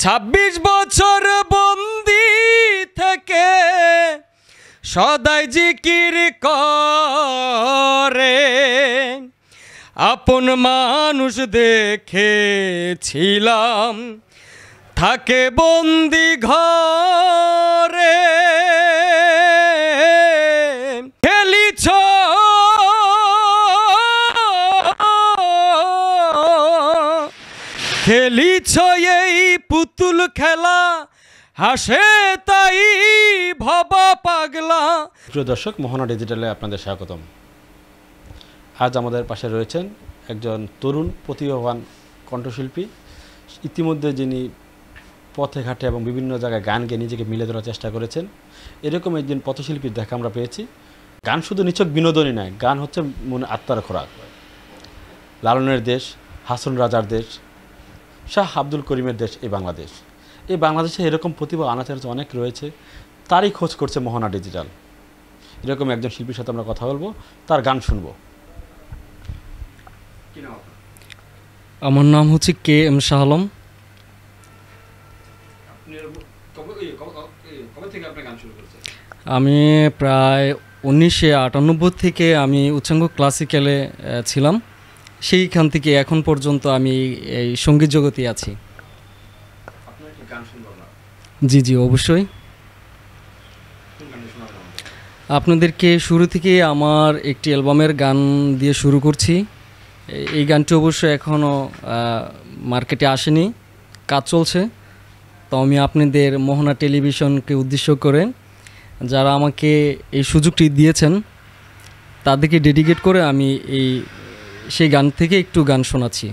26 বছর বন্দি থেকে সদাই জিকির করে আপন মানুষ দেখেছিলাম থাকে বন্দি ঘরে খেলিছ খেলিছ এই পুতুল খেলা হাসে তাই ভবা পাগলা। প্রিয় দর্শক, মোহনা ডিজিটালে আপনাদের স্বাগতম। আজ আমাদের পাশে রয়েছেন একজন তরুণ প্রতিভাবান কণ্ঠশিল্পী। ইতিমধ্যে যিনি পথে ঘাটে এবং বিভিন্ন জায়গায় গান গেয়ে নিজেকে মিলে ধরার চেষ্টা করেছেন, এরকম একজন পথশিল্পীর দেখা আমরা পেয়েছি। গান শুধু নিছক বিনোদনই নয়, গান হচ্ছে মনে আত্মার খোরাক। লালনের দেশ, হাসন রাজার দেশ, শাহ আব্দুল করিমের দেশ এই বাংলাদেশ। এই বাংলাদেশে এরকম প্রতিভা আনাচার অনেক রয়েছে, তারই খোঁজ করছে মোহনা ডিজিটাল। এরকম একজন শিল্পীর সাথে আমরা কথা বলবো, তার গান শুনবো। আমার নাম হচ্ছে কে এম শাহ আলম। আমি প্রায় 1998 থেকে আমি উচ্চাঙ্গ ক্লাসিক্যালে ছিলাম। সেইখান থেকে এখন পর্যন্ত আমি এই সঙ্গীত জগতে আছি। জি জি অবশ্যই। আপনাদেরকে শুরু থেকে আমার একটি অ্যালবামের গান দিয়ে শুরু করছি। এই গানটি অবশ্য এখনও মার্কেটে আসেনি, কাজ চলছে। তো আমি আপনাদের মোহনা টেলিভিশনকে উদ্দেশ্য করে যারা আমাকে এই সুযোগটি দিয়েছেন তাদেরকে ডেডিকেট করে আমি সেই গান থেকে একটু গান শোনাচ্ছি।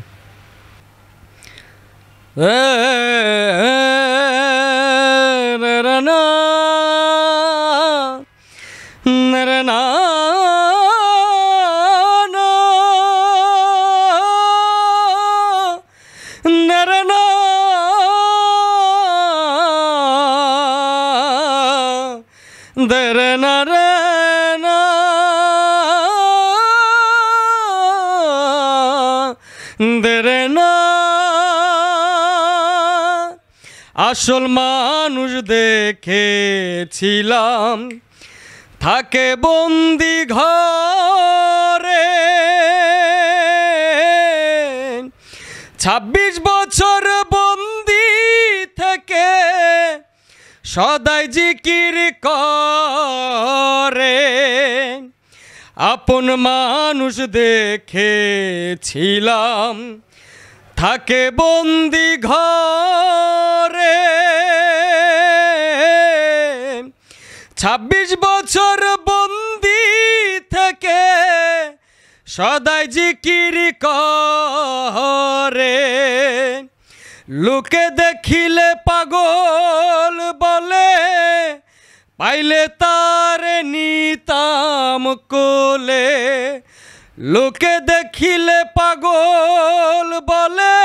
আসল মানুষ দেখেছিলাম থাকে বন্দি ঘরে 26 বছর বন্দি থেকে সদাই জিকির করে আপন মানুষ দেখেছিলাম থাকে বন্দি ঘরে 26 বছর বন্দি থেকে সদাই জিকির করে লোকে দেখিলে পাগল বলে পাইলে তার নিতাম কোলে লোকে দেখিলে পাগল বলে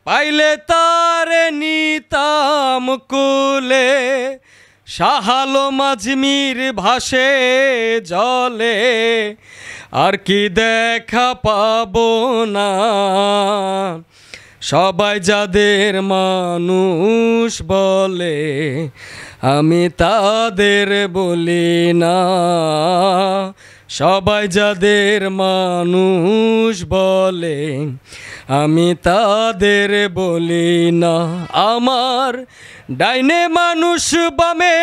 পাইলে তার নিতাম কোলে শাহ আলম আজমির ভাসে জলে আর কি দেখা পাবো না সবাই যাদের মানুষ বলে আমি তাদের বলি না সবাই যাদের মানুষ বলে আমি তাদের বলি না আমার ডাইনে মানুষ বামে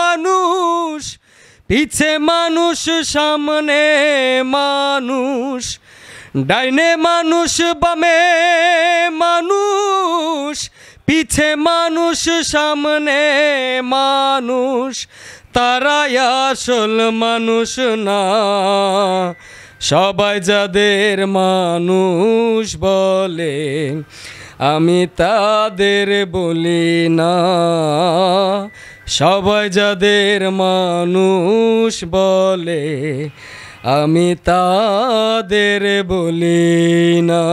মানুষ পিছে মানুষ সামনে মানুষ ডাইনে মানুষ বামে মানুষ পিছে মানুষ সামনে মানুষ তারাই আসল মানুষ না সবাই যাদের মানুষ বলে আমি তাদের বলি না সবাই যাদের মানুষ বলে আমি তাদের বলি না।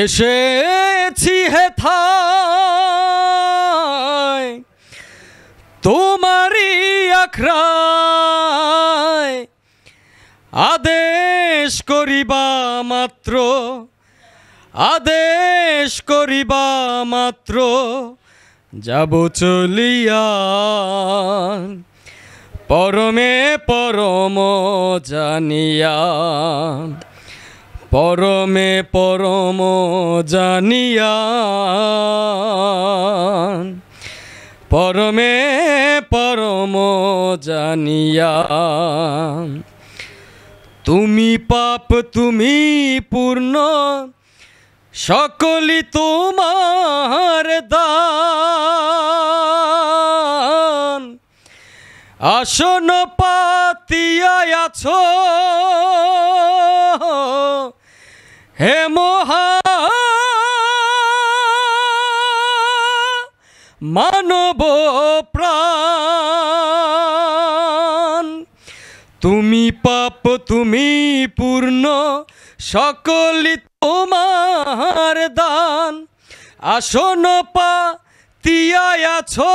এসেছি হেথায় তোমারই আখড়ায় আদেশ করিবা মাত্র, আদেশ করিবা মাত্র যাব চলিয়া, পরমে পরম জানিয়া, পরমে পরম জানিয়া, পরমে পরম জানিয়া। তুমি পাপ তুমি পূর্ণ, সকলি তোমার দান, আসন পাতিয়া আছো হে মহা মানব প্রাণ। তুমি পাপ তুমি পূর্ণ, সকলি তোমার দান, আসন পাতিয়া আছো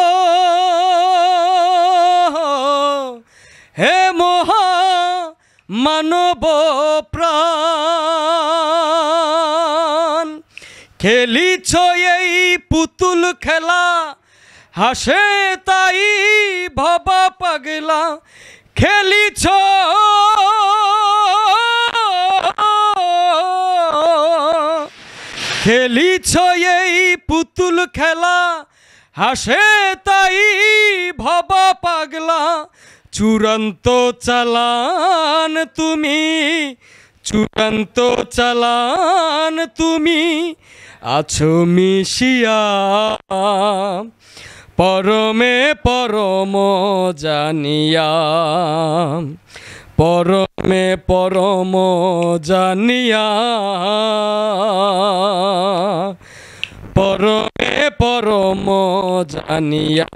হে মহা মানব প্রাণ। খেলিছ এই পুতুল খেলা, হাসে তাই ভবা পাগলা, খেলিছ খেলিছ এই পুতুল খেলা, হাসে তাই ভবা পাগলা। চূড়ান্ত চালান তুমি, চূড়ান্ত চালান তুমি আছো মিশিয়া, পরমে পরম জানিয়া, পরমে পরম জানিয়া, পরমে পরম জানিয়া।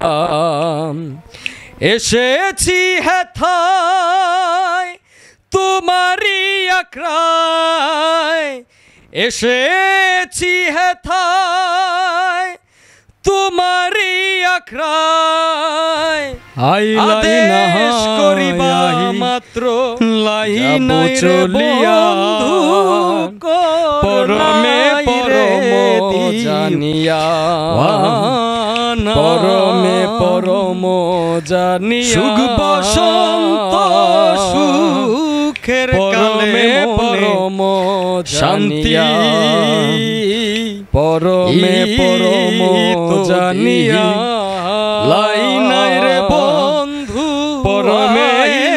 এসেছি হেথায় তোমারি আখড়ায়, এসেছি হেথায় তোমারি আখড়ায়, আদেশ করিবা মাত্র লাইনাই চলিয়া, পরমে পরম জানিয়া, পরমে পরম জানিয়া। সুখ বসন্ত সুখের কালে পরম শান্তি, পরমে পরম জানিয়া। লাইনাই রে বন্ধু পরমে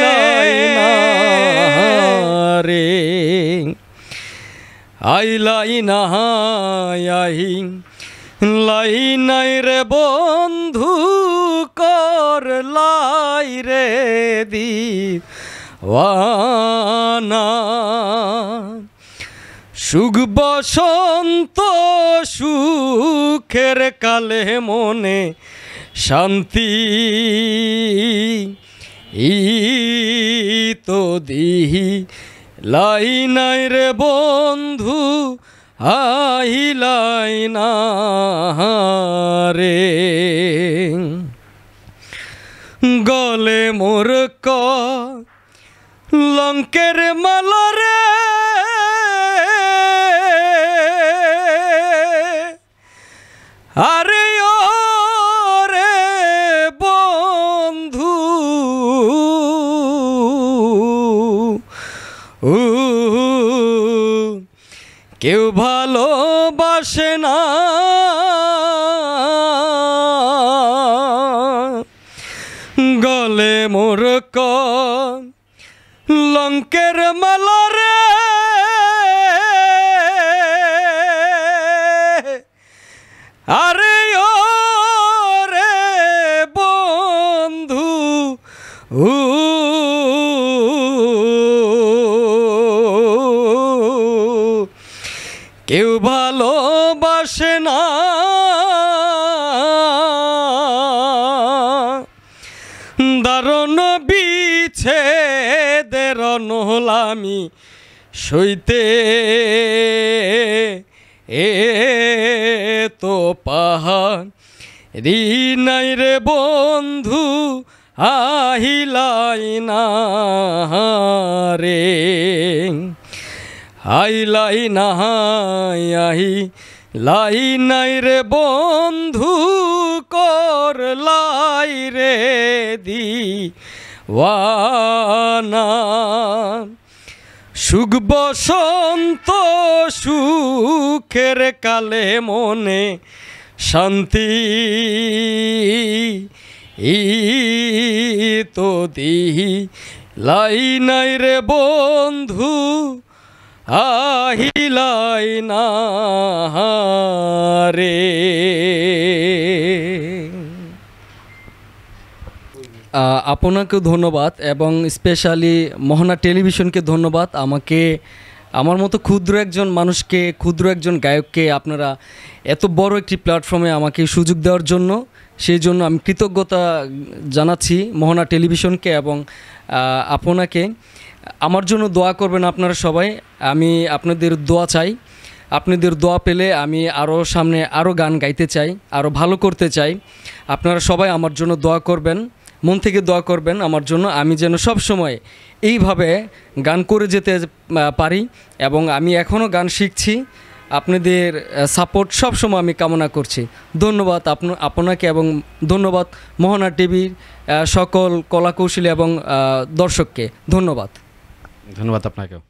লাইনা রে, আই লাইনা আই লাইনাই রে বন্ধু কর লাই রে দিওয়ানা। সুখ বসন্ত সুখের কালে মনে শান্তি, তো দিহি লাইনাই রে বন্ধু আহিলাইনা রে। গলে মোর লঙ্কের মালা রে, আরে ও রে বন্ধু, কেউ ভালোবাসে না, গলে মোর লঙ্কের মালা রে, আরে ও রে বন্ধু, কেউ ভালোবাসে না, দারুণ বিচ্ছেদের নহলামি সইতে, এ তো পাহাড়ি নাই রে বন্ধু আহিলাই না রে। হাই লাই না আহি লাই নাই রে বন্ধু কর লাই রে দিওয়ানা সুখ বসন্ত সুখের কালে মনে শান্তি তো দিহি লাই নাই রে বন্ধু আহিলাই না রে। আপনাকেও ধন্যবাদ এবং স্পেশালি মোহনা টেলিভিশনকে ধন্যবাদ। আমাকে আমার মতো ক্ষুদ্র একজন মানুষকে, ক্ষুদ্র একজন গায়ককে আপনারা এত বড় একটি প্ল্যাটফর্মে আমাকে সুযোগ দেওয়ার জন্য, সেই জন্য আমি কৃতজ্ঞতা জানাচ্ছি মোহনা টেলিভিশনকে এবং আপনাকে। আমার জন্য দোয়া করবেন আপনারা সবাই, আমি আপনাদের দোয়া চাই। আপনাদের দোয়া পেলে আমি আরও সামনে আরও গান গাইতে চাই, আরও ভালো করতে চাই। আপনারা সবাই আমার জন্য দোয়া করবেন, মন থেকে দোয়া করবেন আমার জন্য, আমি যেন সব সময় এইভাবে গান করে যেতে পারি এবং আমি এখনও গান শিখছি। আপনাদের সাপোর্ট সব সময় আমি কামনা করছি। ধন্যবাদ আপনাকে এবং ধন্যবাদ মোহনা টিভির সকল কলাকৌশলী এবং দর্শককে। ধন্যবাদ। ধন্যবাদ আপনাকেও।